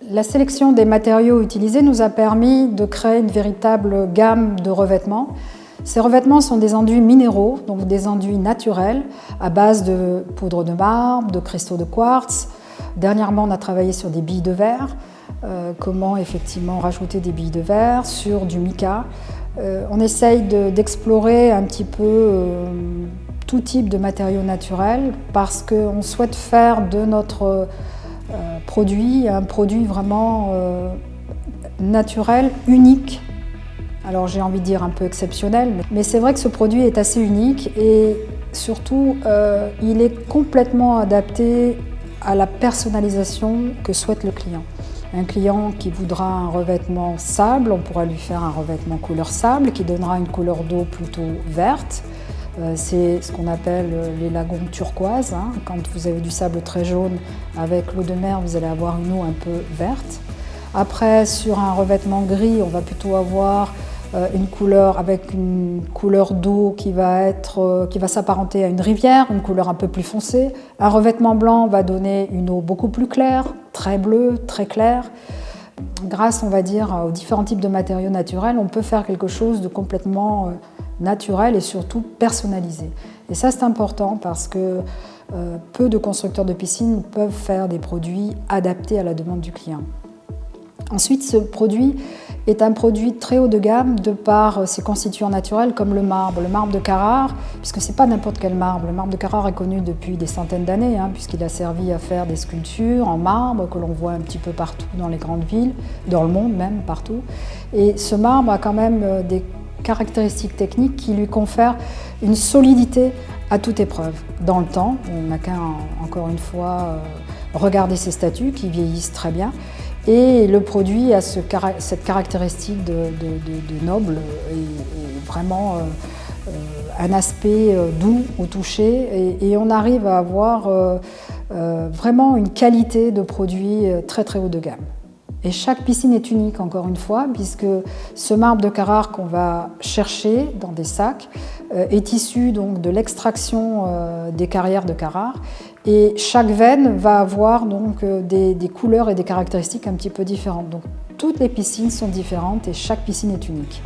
La sélection des matériaux utilisés nous a permis de créer une véritable gamme de revêtements. Ces revêtements sont des enduits minéraux, donc des enduits naturels, à base de poudre de marbre, de cristaux de quartz. Dernièrement, on a travaillé sur des billes de verre, comment effectivement rajouter des billes de verre sur du mica. On essaye d'explorer un petit peu tout type de matériaux naturels parce qu'on souhaite faire de notre produit un produit vraiment naturel, unique. Alors j'ai envie de dire un peu exceptionnel, mais c'est vrai que ce produit est assez unique et surtout il est complètement adapté à la personnalisation que souhaite le client. Un client qui voudra un revêtement sable, on pourra lui faire un revêtement couleur sable qui donnera une couleur d'eau plutôt verte. C'est ce qu'on appelle les lagons turquoises. Quand vous avez du sable très jaune avec l'eau de mer, vous allez avoir une eau un peu verte. Après, sur un revêtement gris, on va plutôt avoir une couleur avec une couleur d'eau qui va s'apparenter à une rivière, une couleur un peu plus foncée. Un revêtement blanc va donner une eau beaucoup plus claire, très bleue, très claire. Grâce, on va dire, aux différents types de matériaux naturels, on peut faire quelque chose de complètement naturel et surtout personnalisé. Et ça, c'est important parce que peu de constructeurs de piscines peuvent faire des produits adaptés à la demande du client. Ensuite, ce produit est un produit très haut de gamme de par ses constituants naturels comme le marbre de Carrare, puisque ce n'est pas n'importe quel marbre. Le marbre de Carrare est connu depuis des centaines d'années, puisqu'il a servi à faire des sculptures en marbre que l'on voit un petit peu partout dans les grandes villes, dans le monde même, partout. Et ce marbre a quand même des caractéristiques techniques qui lui confèrent une solidité à toute épreuve. Dans le temps, on n'a qu'à, encore une fois, regarder ces statues qui vieillissent très bien. Et le produit a cette caractéristique de noble et vraiment un aspect doux au toucher. Et on arrive à avoir vraiment une qualité de produit très très haut de gamme. Et chaque piscine est unique, encore une fois, puisque ce marbre de Carrare qu'on va chercher dans des sacs est issu donc de l'extraction des carrières de Carrare. Et chaque veine va avoir donc des couleurs et des caractéristiques un petit peu différentes. Donc toutes les piscines sont différentes et chaque piscine est unique.